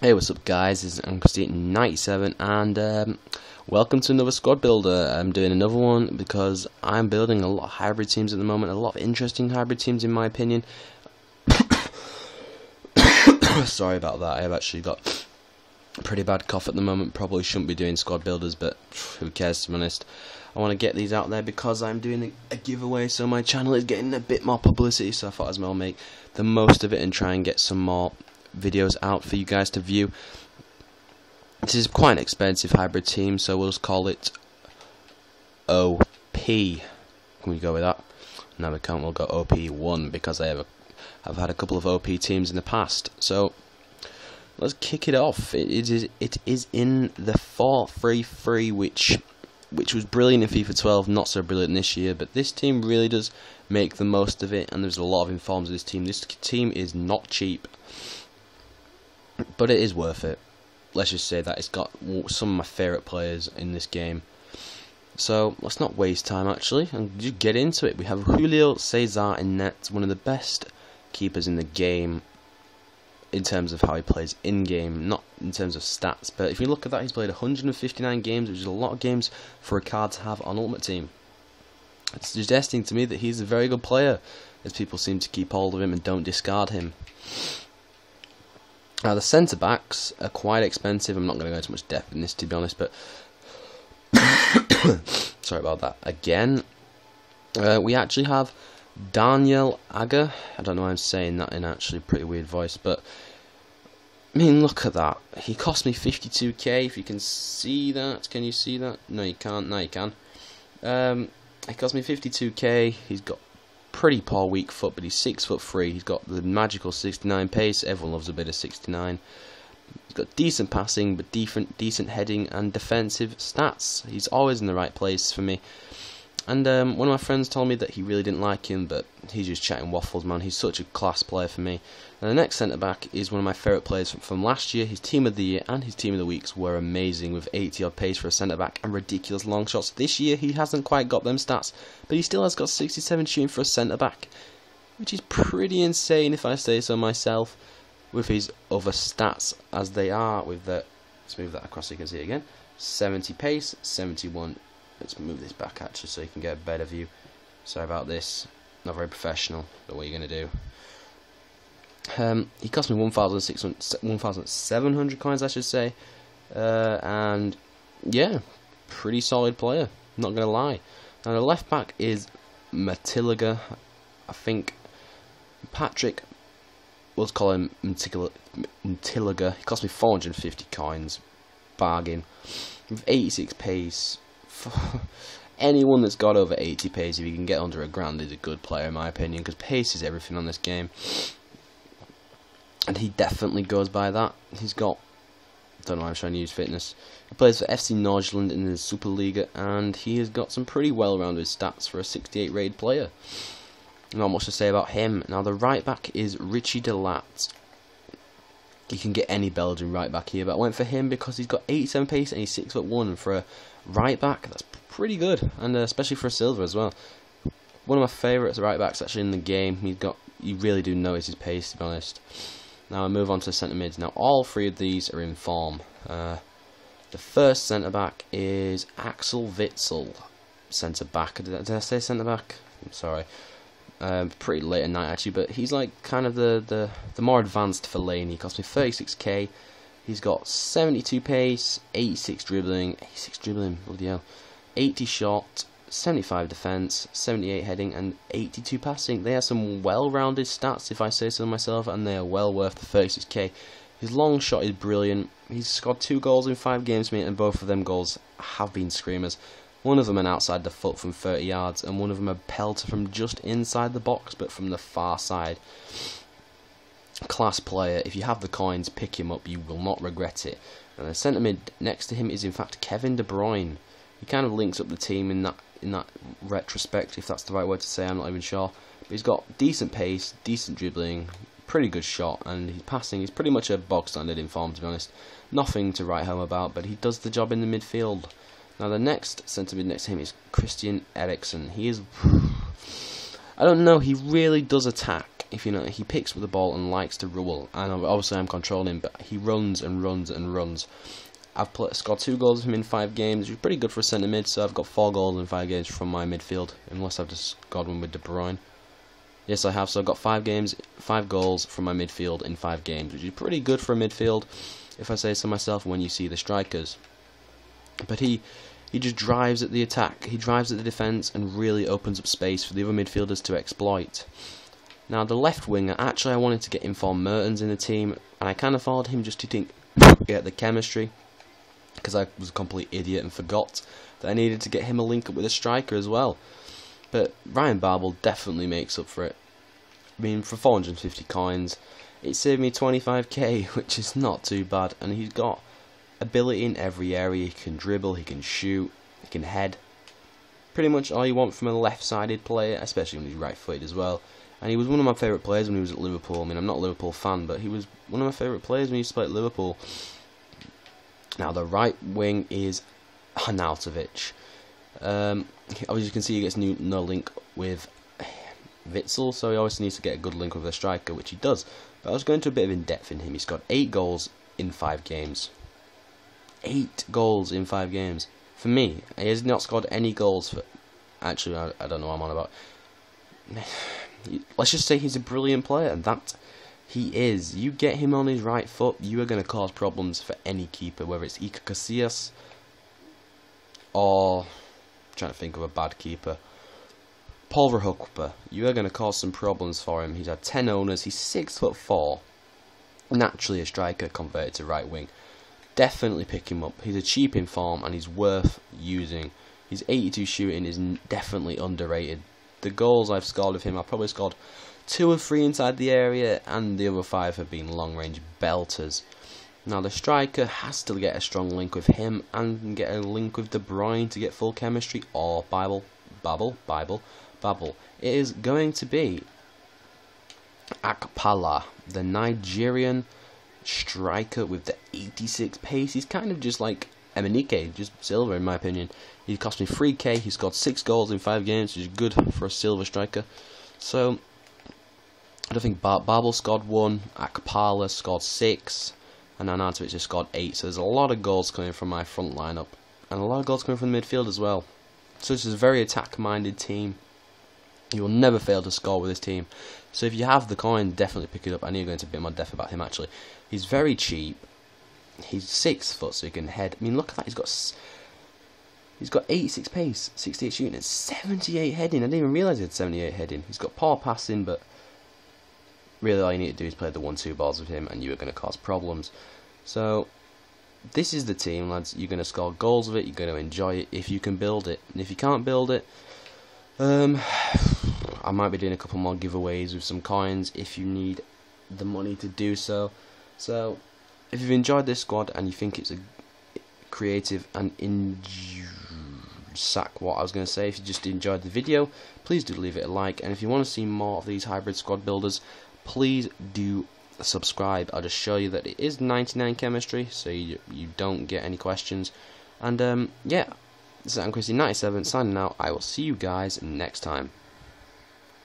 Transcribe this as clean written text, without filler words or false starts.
Hey, what's up, guys? This is Uncle97, and welcome to another squad builder. I'm doing another one because I'm building a lot of hybrid teams at the moment, a lot of interesting hybrid teams in my opinion. Sorry about that, I have actually got a pretty bad cough at the moment. Probably shouldn't be doing squad builders, but who cares, to be honest. I want to get these out there because I'm doing a giveaway, so my channel is getting a bit more publicity, so I thought as well make the most of it and try and get some more videos out for you guys to view. This is quite an expensive hybrid team, so we'll just call it OP. Can we go with that? No, we can't. We'll go OP1 because I've had a couple of OP teams in the past. So let's kick it off. It is in the 4-3-3, which was brilliant in FIFA 12, not so brilliant this year, but this team really does make the most of it, and there's a lot of informs of this team. This team is not cheap, but it is worth it. Let's just say that it's got some of my favourite players in this game. So let's not waste time actually and just get into it. We have Julio Cesar in net, one of the best keepers in the game in terms of how he plays in-game, not in terms of stats. But if you look at that, he's played 159 games, which is a lot of games for a card to have on Ultimate Team. It's suggesting to me that he's a very good player, as people seem to keep hold of him and don't discard him. Now the centre backs are quite expensive. I'm not going to go into much depth in this, to be honest, but sorry about that. Again, we actually have Daniel Agger. I don't know why I'm saying that in actually a pretty weird voice, but I mean, look at that. He cost me 52k. If you can see that, can you see that? No, you can't. Now you can. He cost me 52k. He's got pretty poor weak foot, but he's 6'3". He's got the magical 69 pace. Everyone loves a bit of 69. He's got decent passing, but decent heading and defensive stats. He's always in the right place for me. And one of my friends told me that he really didn't like him, but he's just chatting waffles, man. He's such a class player for me. And the next centre-back is one of my favourite players from last year. His team of the year and his team of the weeks were amazing, with 80-odd pace for a centre-back and ridiculous long shots. This year he hasn't quite got them stats, but he still has got 67 shooting for a centre-back, which is pretty insane if I say so myself, with his other stats as they are. With the, let's move that across so you can see it again. 70 pace, 71. Let's move this back actually so you can get a better view. Sorry about this. Not very professional, but what are you going to do? He cost me 1,700 coins, I should say. And yeah, pretty solid player, not going to lie. Now the left back is Matiliga. I think Patrick, let's call him Matiliga. He cost me 450 coins. Bargain. With 86 pace. Anyone that's got over 80 pace, if you can get under £1,000, is a good player in my opinion, because pace is everything on this game, and he definitely goes by that. He's got, don't know why I'm trying to use fitness. He plays for FC Nordjylland in the Superliga, and he has got some pretty well-rounded stats for a 68 rated player. Not much to say about him. Now the right back is Richie Delat. You can get any Belgian right back here, but I went for him because he's got 87 pace and he's 6'1", and for a right back that's pretty good, and especially for a silver as well. One of my favourites right backs actually in the game. You really do notice his pace, to be honest. Now I move on to the centre mids. Now all three of these are in form. The first centre back is Axel Witsel, centre back. Did I say centre back? I'm sorry. Pretty late at night actually, but he's like kind of the more advanced Fellaini. He cost me 36k. He's got 72 pace, 86 dribbling, bloody hell, 80 shot, 75 defense, 78 heading, and 82 passing. They have some well-rounded stats, if I say so myself, and they are well worth the 36k. His long shot is brilliant. He's scored 2 goals in 5 games, mate, and both of them goals have been screamers. One of them an outside the foot from 30 yards, and one of them a pelter from just inside the box, but from the far side. Class player. If you have the coins, pick him up. You will not regret it. And the centre mid next to him is in fact Kevin De Bruyne. He kind of links up the team in that retrospect, if that's the right word to say. I'm not even sure. But he's got decent pace, decent dribbling, pretty good shot, and his passing is pretty much a bog standard in form, to be honest. Nothing to write home about, but he does the job in the midfield. Now the next centre mid next to him is Christian Eriksen. He is, I don't know, he really does attack. if you know, he picks up the ball and likes to rule. And obviously I'm controlling him, but he runs and runs and runs. I've scored 2 goals from him in 5 games, which is pretty good for a centre mid. So I've got 4 goals in 5 games from my midfield, unless I've just scored one with De Bruyne. Yes, I have. So I've got 5 goals from my midfield in 5 games, which is pretty good for a midfield, if I say so myself. When you see the strikers, but he just drives at the attack, he drives at the defence, and really opens up space for the other midfielders to exploit. Now the left winger, actually I wanted to get Inform Mertens in the team, and I kind of followed him just to get the chemistry, because I was a complete idiot and forgot that I needed to get him a link up with a striker as well. But Ryan Babel definitely makes up for it. I mean, for 450 coins, it saved me 25k, which is not too bad, and he's got ability in every area. He can dribble, he can shoot, he can head. Pretty much all you want from a left-sided player, especially when he's right-footed as well. And he was one of my favourite players when he was at Liverpool. I mean, I'm not a Liverpool fan, but he was one of my favourite players when he used to play at Liverpool. Now, the right wing is Arnautovic. Obviously, you can see he gets no link with Witsel, so he always needs to get a good link with a striker, which he does. But I was going to a bit of in-depth in him. He's got 8 goals in 5 games. 8 goals in 5 games. For me, he has not scored any goals for... Actually, I don't know what I'm on about. Let's just say he's a brilliant player, and that he is. You get him on his right foot, you are going to cause problems for any keeper, whether it's Iker Casillas or... I'm trying to think of a bad keeper. Paul Verhoeven. You are going to cause some problems for him. He's had 10 owners, he's 6'4". Naturally a striker converted to right wing. Definitely pick him up. He's a cheap in form and he's worth using. His 82 shooting is definitely underrated. The goals I've scored with him, I've probably scored 2 or 3 inside the area, and the other 5 have been long range belters. Now the striker has to get a strong link with him and get a link with De Bruyne to get full chemistry, or Babel. It is going to be Akpala, the Nigerian striker with the 86 pace. He's kind of just like Emenike, just silver in my opinion. He cost me 3k, he scored 6 goals in 5 games, which is good for a silver striker. So, I don't think Babel scored 1, Akpala scored 6, and Arnautovic has scored 8. So there's a lot of goals coming from my front lineup, and a lot of goals coming from the midfield as well. So this is a very attack-minded team. You will never fail to score with this team. So if you have the coin, definitely pick it up. I know you're going to be a bit more deaf about him actually. He's very cheap. He's 6 foot, so he can head. I mean, look at that. He's got 86 pace, 68 shooting, and 78 heading. I didn't even realise he had 78 heading. He's got poor passing, but really all you need to do is play the 1-2 balls with him, and you are going to cause problems. So this is the team, lads. You're going to score goals with it. You're going to enjoy it if you can build it. And if you can't build it, I might be doing a couple more giveaways with some coins if you need the money to do so. So if you've enjoyed this squad and you think it's a creative and if you just enjoyed the video, please do leave it a like, and if you want to see more of these hybrid squad builders, please do subscribe. I'll just show you that it is 99 chemistry, so you don't get any questions. And yeah, this is Christy97 signing out. I will see you guys next time.